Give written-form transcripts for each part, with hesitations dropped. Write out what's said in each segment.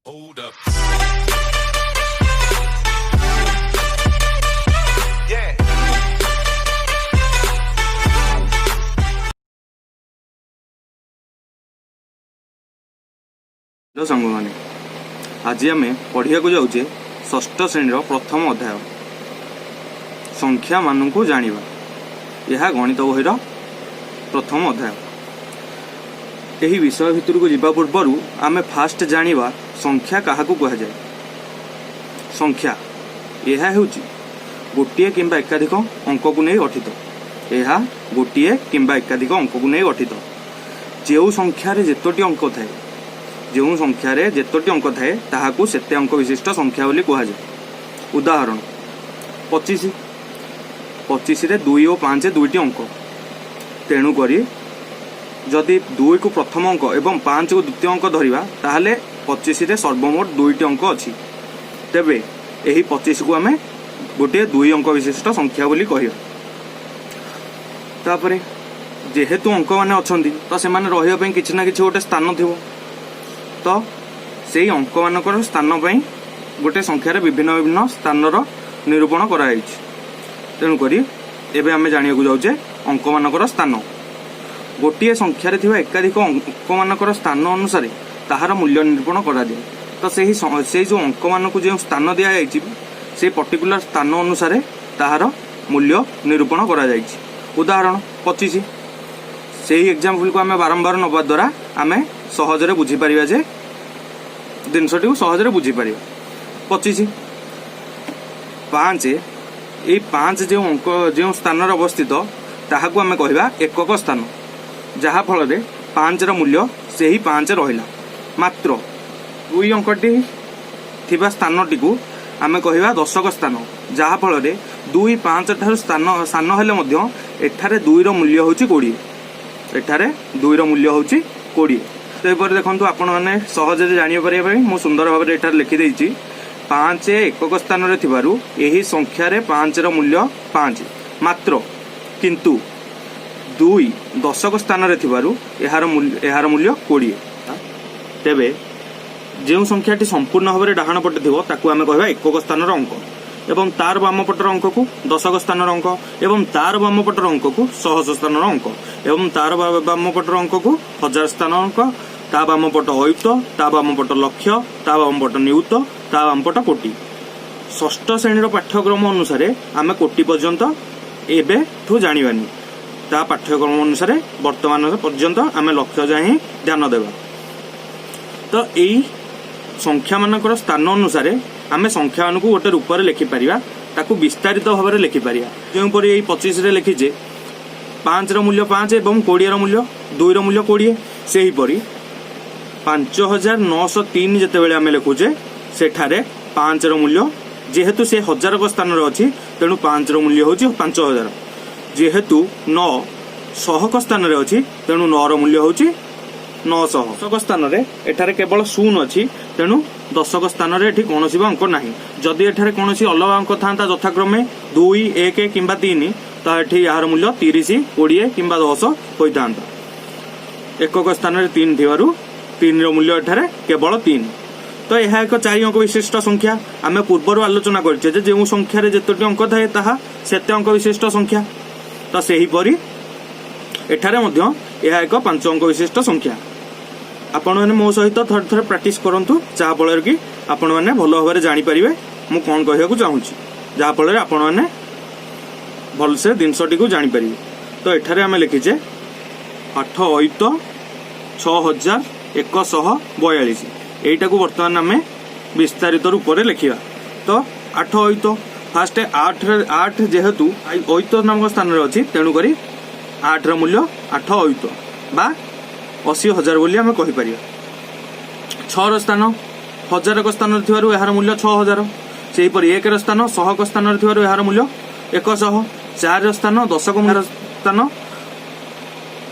Hold up. Yeah. सांग मैंने आज आम पढ़िया जाऊे षष्ठ श्रेणी प्रथम अध्याय संख्या मान को जानिबा। यह गणित बहिर प्रथम अध्याय। यही विषय भितर को जीवा पूर्वर आम फास्ट जानिबा संख्या क्या कहुए। संख्या यह होची गोटे किंबा एकाधिक अंक को नहीं गठित। यह गोटे किंबा एकाधिक अंक को नहीं गठित। जो संख्यार जेतोटी अंक थाए जो संख्यार जेतोटी अंक थाए ताहाकू सेते अंक विशिष्ट संख्या बोली कहुए। उदाहरण 25 25 रे 2 और 5 दुईटी अंक। तेणुक जदि 2 को प्रथम अंक एवं 5 को द्वितीय अंक धरिबा ताहले 25 रे सर्वमोट दुईटी अंक अछि। तेबे एही 25 को आमे गोटे 2 अंक विशिष्ट संख्या बोली कहियो। तापरे जेहेतु अंक माने अछंती तो से माने रहियो पई किछि ना किछि गोटे स्थान थिबो। तो सेही अंक मानकर स्थान पई गोटे संख्यार विभिन्न विभिन्न स्थानर निरूपण कराई। तेणुक एबे आमे जानिया जाउचे अंक मानकर स्थान। गोटे संख्यार थिबा एकाधिक अंक मानकर स्थान अनुसार ताहार मूल्य निरूपण करा जाय। तो सेही जो अंक मान को जो स्थान दिया जायछि से पर्टिकुलर स्थान अनुसार ताहार मूल्य निरूपण करा जायछि। उदाहरण 25 सेही एग्जांपल को आमे बारंबार नबा द्वारा आमे सहजरे बुझी परिबा जे जिनसटी को सहजरे बुझी परिबा। 25 5 ए 5 जो अंक जो स्थान अवस्थित ताहाकू आमे कहबा एकक स्थान। जहा फल रे 5 र मूल्य सेही 5 रहिला। मात्र 2 अंकटी थिबा स्थानटी को आमे कहबा दशक स्थान। जहा फल रे 2 5 ठार स्थान स्थान हेले मध्य एठारे 2 र मूल्य होची 20। एठारे 2 र मूल्य होची 20। तैपर देखंतु आपण माने सहज जानियो परिया पई मु सुंदर भाबरे एठार लिखि देइची 5 एकक स्थान रे थिबारु एही संख्या रे 5 र मूल्य 5। मात्र किंतु 2 दशक स्थान रे थिबारु एहार मूल्य 20। तेबे जो संख्याटी संपूर्ण भाव में डाहाण पटे थी ताकू आमे कहबा एकक स्थान अंक एवं तार वाम पटर अंक को दशक स्थान अंक एवं तार वाम पटर अंक को सहस्र स्थान अंक एवं तार वाम पटर अंक को हजार स्थान अंक ता वाम पट अयुत ता वाम पट लक्ष्य ता वाम पट नियुत ता वाम पट कोटि। षष्ठ श्रेणी पाठ्यक्रम अनुसार आमे कोटि पर्यंत एबे ठू जानिबानी। ता पाठ्यक्रम अनुसार वर्तमान पर्यंत आमे लक्ष्य जाए ध्यान देबा। तो यही संख्या मानकर स्थान अनुसार आमे संख्या मान को गोटे रूप में लिखिपर ताकू विस्तारित भाव में लिखिपर। जोपर यही 25 रे लिखीजे 5 र मूल्य 5 एवं 20 र मूल्य 2 र मूल्य 20। से ही परी 5903 जितेबाला आम लिखुचे सेठारे 5 र मूल्य जेहेतु से 1000 स्थान अच्छी तेणु 5 र मूल्य हूँ 5000। जेहेतु 9 सहक स्थान अच्छी तेणु 9 र मूल्य हूँ 900। दशक स्थान रे एठारे केवल 0 अच्छी तेणु दशक स्थान रे एठी कोनोसी अंक नाही। जदि एठारे कोनोसी अलग अंक थांता यथाक्रमे 2 1 किंबा 3 ता एठी यार मूल्य 30 20 किंबा 10 होइतांता। एकक स्थान रे 3 थिबारु 3 रो मूल्य एठारे केवल 3। तो यह एक 4 अंक विशिष्ट संख्या। आमे पूर्वर आलोचना करछे जे जो संख्या रे जेतोटी अंक थाए ताहा सेते अंक विशिष्ट संख्या। तो सेही परी एठारे मध्य यह एक 5 अंक विशिष्ट संख्या। आपण मैंने मो सहित थोड़े थोड़े प्रैक्टिस करंतु जहा फल कि आपण मैंने भल भाव में जानीपर मु कौन कहूँ चाहूँगी जहा फल आपण मैंने भलसे जिनसटी को जानीपर। तो एठारे आमे लिखीचे 8 अयुत 6142 एटा को बर्तमान आमे विस्तारित रूप में लिखा। तो 8 अयुत फास्ट 8 जेहेतु अयुत नामक स्थान में अच्छी तेणुक 8 र मूल्य 8 अयुत बा 80,000 बोली आमे कहि परिया। 6 र स्थान 1000 क स्थान थिबारु एहार मूल्य 6000। सेही परि 1 र स्थान 100 क स्थान थिबारु एहार मूल्य 100। 4 र स्थान 10 क स्थान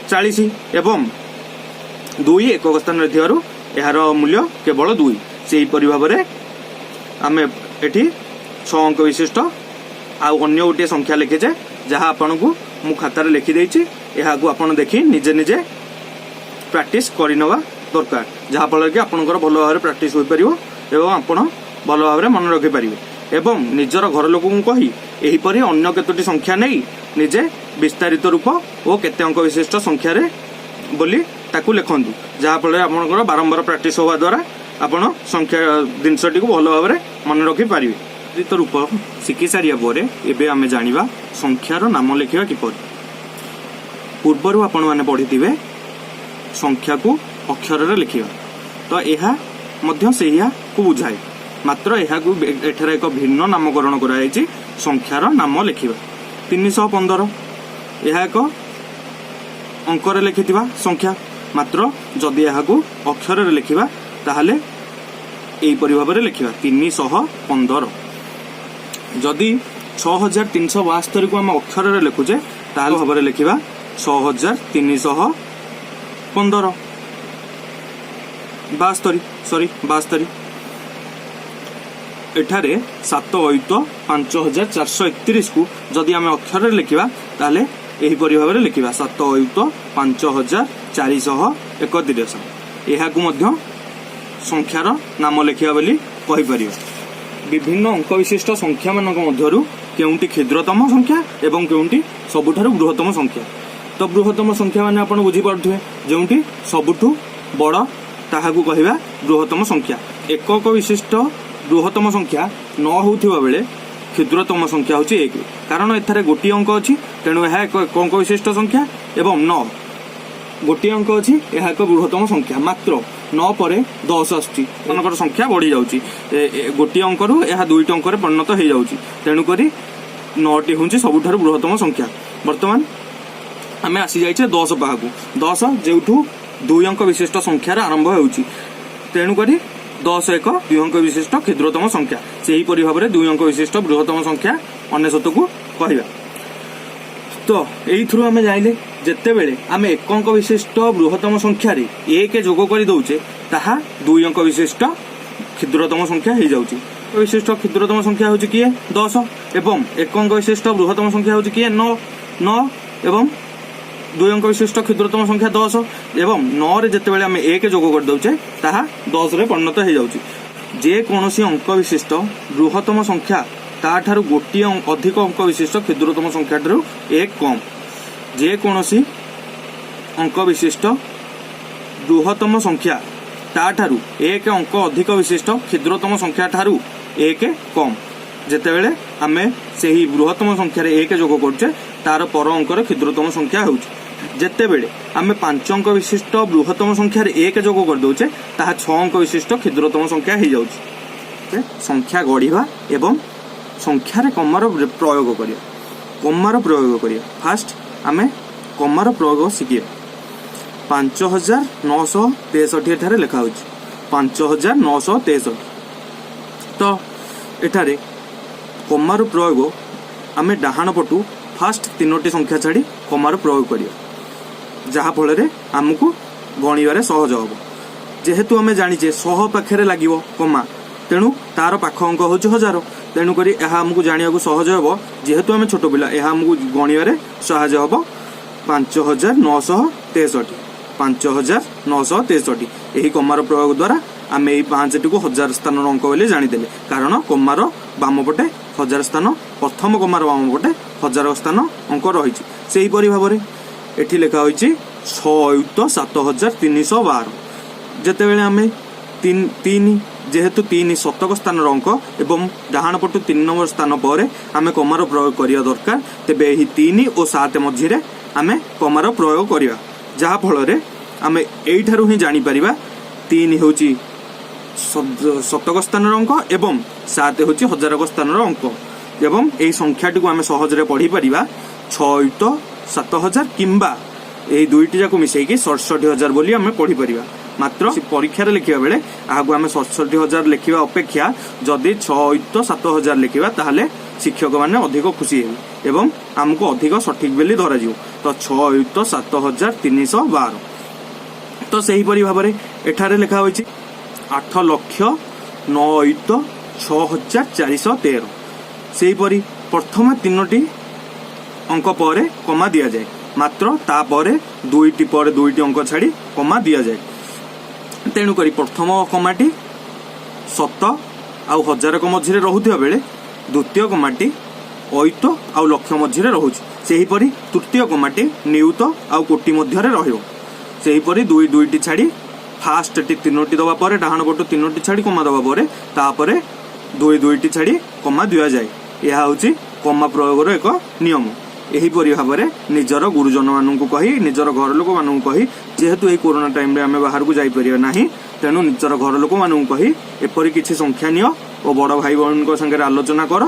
40 एवं 2 एकक स्थान थिबारु एहार मूल्य केवल 2। सेही परि भाव रे आमे एठी 6 अंक विशिष्ट आ अन्य गोटे संख्या लिखिचे जहा आपनको मु खातार लिखि देछि। एहा को आपण देखि निजे निजे प्रैक्टिस करिनवा। दरकार जहाँफल कि आपंकर भल भाव प्राक्ट हो पार और आपण भल भाव मन रखिपारे एवं निजर घर लोक कही एहीपरि अन्य केतोटी संख्या नहीं निजे विस्तारित रूप और केते अंक विशिष्ट संख्यार बोली ताकू लिखंतु जहाँफल आपंकर बारंबार प्राक्ट होगा द्वारा आपण संख्या जिनसटी को भल भाव मन रखिपारे विस्तारित रूप शिखि सारिया पर एबे आमे जानिबा संख्यार नाम लिखिबा किपर पूर्वर आपण माने पढ़ी संख्या को अक्षर रे लिखिबा तो यह मध्य सेहिया को बुझाए मात्र यह एठार एक भिन्न नामकरण कराई संख्यार नाम लिखिबा 315 यह एक अंकर लिखिथिबा संख्या मात्र जदि यह अक्षर रे लिखिबा ताहले एई परि भाबरे लिखिबा 315 जदि 6372 को हम अक्षर रे लिखुचे ताहले भाबरे लिखिबा 6315 72 एठारे 7 अयुत 5431 को जदि आम अक्षर लिखा ताले एही परि भाबरे लिखिबा 7 अयुत 5431 यह संख्यार नाम लिखा बोली कहि परिबा विभिन्न अंक विशिष्ट संख्या मानक मध्यरु केउंटी क्षुद्रतम संख्या एवं केउंटी सबुठारु बृहत्तम संख्या तो बृहत्तम संख्या माने आपण बुझी पारथुए जेउंटी सबुठु बड़ ताहाकू कहिबा बृहत्तम संख्या एकक विशिष्ट बृहत्तम संख्या न होउथिबा बेले क्षुद्रतम संख्या होची 1 कारण एथारे गोटी अंक अछि तेनु एहा एक अंक विशिष्ट संख्या एवं 9 गोटी अंक अछि एहा एक बृहत्तम संख्या मात्र 9 परे 10 आछि मनकर संख्या बढ़ी जाउची गोटी अंकरू एहा दुईट अंक रे परिणत हे जाउची तेनु करी 9 टी होची सबुठारु बृहत्तम संख्या वर्तमान आमे आसी जाइछे 10 पाहाकू 10 जेउठू 2 अंक विशिष्ट संख्यार आरंभ होउची तेनु करी 10 एक 2 अंक विशिष्ट क्षुद्रतम संख्या से ही परि भाबरे 2 अंक विशिष्ट बृहत्तम संख्या 99 को कहिबा तो एई थ्रू आमे जाइले जेते बेले आमे एक अंक विशिष्ट बृहत्तम संख्या रे 1 जोग करि दउचे ताहा 2 अंक विशिष्ट क्षुद्रतम संख्या हे जाउची विशिष्ट क्षुद्रतम संख्या होची किए 10 एवं एक अंक विशिष्ट बृहत्तम संख्या होची किए 9 एवं 2 अंक विशिष्ट क्षुद्रतम संख्या 10 एवं 9 रे जेते बेले आमे 1 जोग कर दउचे ताहा 10 रे परिणत हे जाउची जे कोनोसी अंक विशिष्ट बृहत्तम संख्या ता ठारू गोटी अधिक अंक विशिष्ट क्षुद्रतम संख्या ठारू 1 कम जे कोनोसी अंक विशिष्ट बृहत्तम संख्या ता ठारू 1 अंक अधिक विशिष्ट क्षुद्रतम संख्या ठारू 1 कम जेते बेले आमे सेही बृहत्तम संख्या रे 1 जोग करछे तार पर अंकर क्षुद्रतम संख्या होउची जेते बेले आमे 5 अंक विशिष्ट बृहत्तम संख्या रे 1 जोग कर दउचे ताहा 6 अंक विशिष्ट क्षुद्रतम संख्या हे जाउची संख्या गढ़िबा एवं संख्या रे कमार प्रयोग करिया फास्ट आमे कमार प्रयोग शिखिया 5963 एठारे लिखा होची 5963 तो एठारे कमार प्रयोग आमे डाहाण पटू फास्ट 3टी संख्या छाड़ी कमार प्रयोग करिया जहा फल रे हमकु गणिबारे सहज हबो जेहेतु आमे जानिचे 100 पाखरे लागिवो कमा तेणु तार पाख अंक होची 1000 तेणु करी एहा हमकु जानिया को सहज हबो जेहेतु आमे छोटो पिला एहा हमकु गणिबारे सहज हबो 5963 एही कमार प्रयोग द्वारा आमे एही 5 टी को 1000 स्थान अंक बोली जानि देले कारण कमार बाम पटे 1000 स्थान प्रथम कमार बाम पटे 1000 स्थान अंक रही से भाव एठी लिखा होइछि 6 युक्त 7312 जेते बेले आमे 3 जेहेतु 3 शतक स्थान अंक एवं डाहाण पटु 3 नंबर स्थान पर आमे कमार प्रयोग करिया दरकार तेबे एही 3 और 7 मझिरे आमे कमार प्रयोग करिया जहा फल रे आमे एइठारु ही जानि परिबा 3 होछि शतक स्थान अंक एवं 7 होछि 1000 स्थान अंक एवं एही संख्याटी को आमे सहजरे पढ़ी परिबा 6 युक्त 7000 किंबा एही दुईटी जाको मिसेकी 67000 बोली आमे पढ़ी परिबा मात्र परीक्षा रे लिखिबा बेले आगु आमे 67000 लिखिबा अपेक्षा जदि 6 युक्त 7000 लिखिबा ताहले शिक्षक माने अधिक खुशी हेबे एवं हमको अधिक सठिक बेली धरा जिवो तो 6 युक्त 7312 तो सही परि भाबरे एठारे लिखा होइछि 8 लक्ष 9 युक्त 6413 सही परि प्रथम 3टी अंक पर कमा दिया जाए मात्र ता परे 2टी पर 2टी अंक छाड़ी कमा दिया जाए तेणुक प्रथम कमाटी 7 आउ 1000 मझे रोथुवा बेले द्वितीय कमाटी अयुत आउ लक्ष मझे रोचे से हीपरी तृतीय कमाटी नियुत आउ कोटी मध्य रहिबो सेहीपरि दुई दुईटी छाड़ी फास्ट टी 3टी दवा पर डाहाण पटु 3टी छाड़ी कमा दवा पर तापर दुई दुईटी छाड़ी कमा दिया जाए। यह हूँ कमा प्रयोगर एक नियम। एहीपरि भाव में निजर गुरुजन मानू कही निजर घर लोक मानू कही जेहेतु यही कोरोना टाइम रे आमे बाहर को जाई परिया नाही तेणु निजर घर लोक मानू कही एपरि किछि संख्या नियो और बड़ भाई बहन संगे आलोचना कर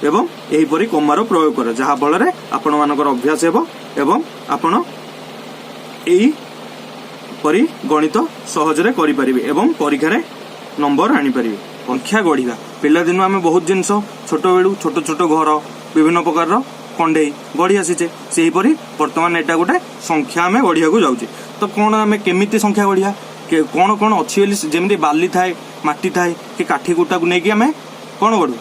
एवं एहीपरि कमार प्रयोग कर जहा फल आपण मानकर अभ्यास हेबो एवं आपण एही परि गणित सहजरे करि परिबे एवं परीक्षा रे नंबर आनी परिबे। संख्या गढ़िया पिला दिन आमे बहुत जिनस छोट बेलू छोट छोट घर विभिन्न प्रकार कंडे गढ़ी आसीचे सेहीपरि वर्तमान एटा गोटे संख्या आमे गढ़िया को जाउचे तो कौन आमे केमिति संख्या गढ़िया कौन कौन अच्छी जमी बाली थाए माटी थाए कि काठी गुटा को लेकिन आमे कौन गढ़ू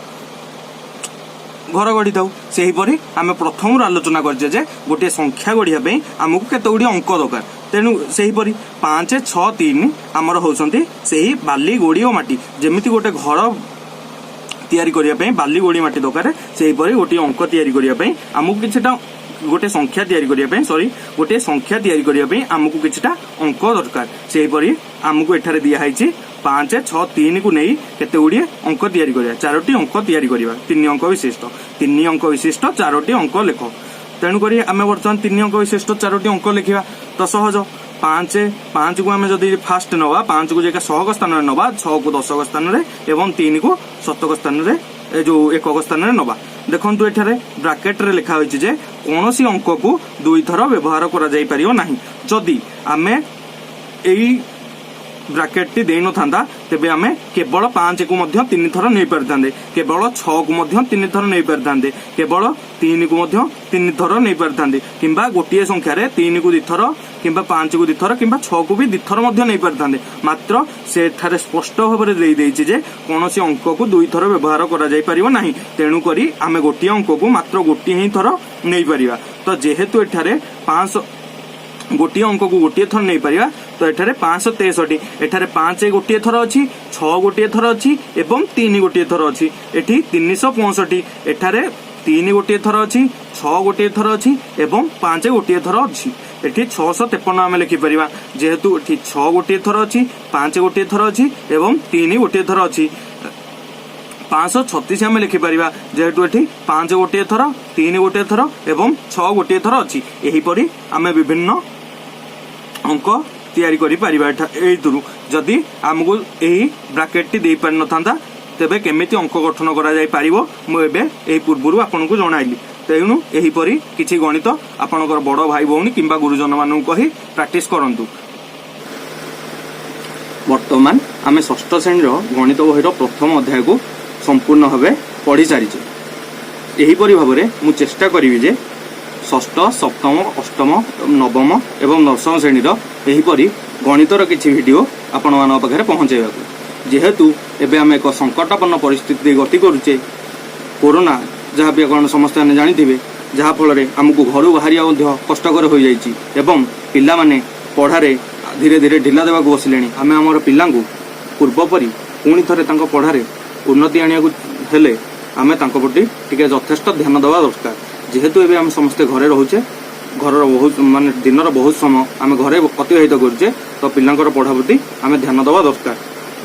घर गढ़ी था सेहीपरि आमे प्रथम आलोचना करजे जे गोटे संख्या गढ़िया पे आमको केते गुडी अंक दरकार तेणु सेहीपरि 5 6 3 आमर होउसंती सेही बाली गोड़ी और माटी जेमिति गोटे घर तैयारी करिया पे बाली गोड़ी माटी दरकार सेहीपरि गोटे अंक तैयारी करिया पे आमको किछटा गोटे संख्या तैयारी करिया पे गोटे संख्या तैयारी करिया पे आमको किछटा अंक दरकार सेहीपरि आमको एठारे दिया हाइछि 5 6 3 को नहीं केते गुडी अंक तैयारी करिया 4टी अंक तैयारी करिया 3 अंक विशिष्ट 3 अंक विशिष्ट 4टी अंक लेख तेणु करी आमे वर्तमान 3 अंक विशिष्ट 4टी अंक लिखिबा तो सहज 5 को आमे जदि फास्ट नवा 5 को जेका 100 स्थान रे नवा 6 को 10 स्थान रे एवं 3 को 7 स्थान रे जो 1 स्थान रे नवा देखंतु एठारे ब्रैकेट रे लिखा होइछि जे कोनोसी अंक को दुई थर व्यवहार करा जाई परियो नाही जदि आमे एई ब्रैकेट टी देई न थांदा तेबे आमे केवल 5 को मध्य 3 थर नै परथांदे केवल 6 को मध्य 3 थर नै परथांदे केवल 3 को मध्य 3 थर नै परथांदे किंबा गोटिए संख्या रे 3 को 2 थर किंबा 5 को 2 थर किंबा 6 को भी 2 थर मध्य नै परथांदे मात्र से थारे स्पष्ट भाबरे देई देइछि जे कोनोसी अंक को 2 थर व्यवहार करा जाई परिबो नाही तेणु करी आमे गोटिए अंक को मात्र गोटिए ही थर नै परिबा तो जेहेतु एठारे 5 गोटे अंक को गोटे थर नहीं पारिबा तो एठारे 563 एठारे 5 गोटे थर अच्छी 6 गोटे थर अच्छी एवं 3 गोटे थर अच्छी एठी 365 एठारे 3 गोटे थर अच्छी 6 गोटे थर अच्छी एवं 5 गोटे थर अच्छी एठी 653 आमे लिखि परिबा जेहेतु एठी 6 गोटे थर अच्छी 5 गोटे थर अच्छी एवं 3 गोटे थर अच्छी 536 आमे लिखि परिबा जेहेतु एठी 5 गोटे थर 3 गोटे थर एवं 6 गोटे थर अच्छी एही परि आमे विभिन्न अंक तैयारी करि परिबा एइतुरु जदि हमकु एही ब्रैकेट टी देई पार न थांदा तेबे केमिति अंक गठन करा जाई परिबो मु एबे एही पूर्वरु आपनकु जणाइली तेणु एही परि किछि गणित आपनकर बड़ भाई भौणी किंबा गुरुजन मानू कहि प्रैक्टिस करंतु। वर्तमान आमे षष्ठ श्रेणी रो गणित बहिर प्रथम अध्याय को संपूर्ण भावे पढ़ी सारिछे एही परि भाबरे मु चेष्टा करिवि जे षष्ठ सप्तम अष्टम नवम एवं दशम श्रेणी एहीपरि गणितर किछि वीडियो आपण मान पाखे पहुँचेगा जेहेतु एबे आम एक संकटापन्न परिस्थिति गति करुचे कोरोना जहाँ भी आप समस्त मैंने जानी जहाँफल आमको घर बाहर कष्टकर हो जाइए एवं पिला माने पढ़ारे धीरे धीरे ढिला देवा बसिले आम आम पिला पूर्वपरी पुणी थे पढ़ारे उन्नति आने आम प्रति टिके यथेष्ट ध्यान देवा दरकार जेहेतु एबे आम समस्ते घरे रोचे घर बहुत माने दिन बहुत समय आम घरे अतिबाहित करुचे तो पिलांकर पढ़ा प्रति आम ध्यान देवा दरकार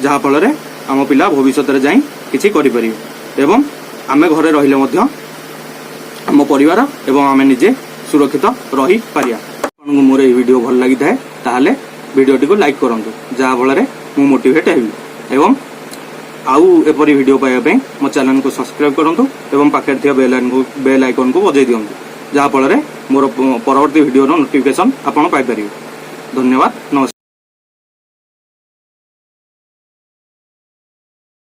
जहाँफल आम पिला भविष्य में जाई किछि करि परिबे एवं आम घरे रहिले मध्य आम परिवार एवं आम निजे सुरक्षित रही पारिया। आपको मोर ये वीडियो भल लगी थाए ताहले वीडियोटी को लाइक करंतु जहाँफल मु मोटिवेट हेबी एवं आउ एपरी वीडियो पाइबा मो चैनल को सब्सक्राइब करंतु एवं पाखे थिया बेल आइकन को बजाई दियंतु जहाँफल मोर परवर्ती वीडियो नोटिफिकेशन आपण पाई परिबे। धन्यवाद नमस्कार।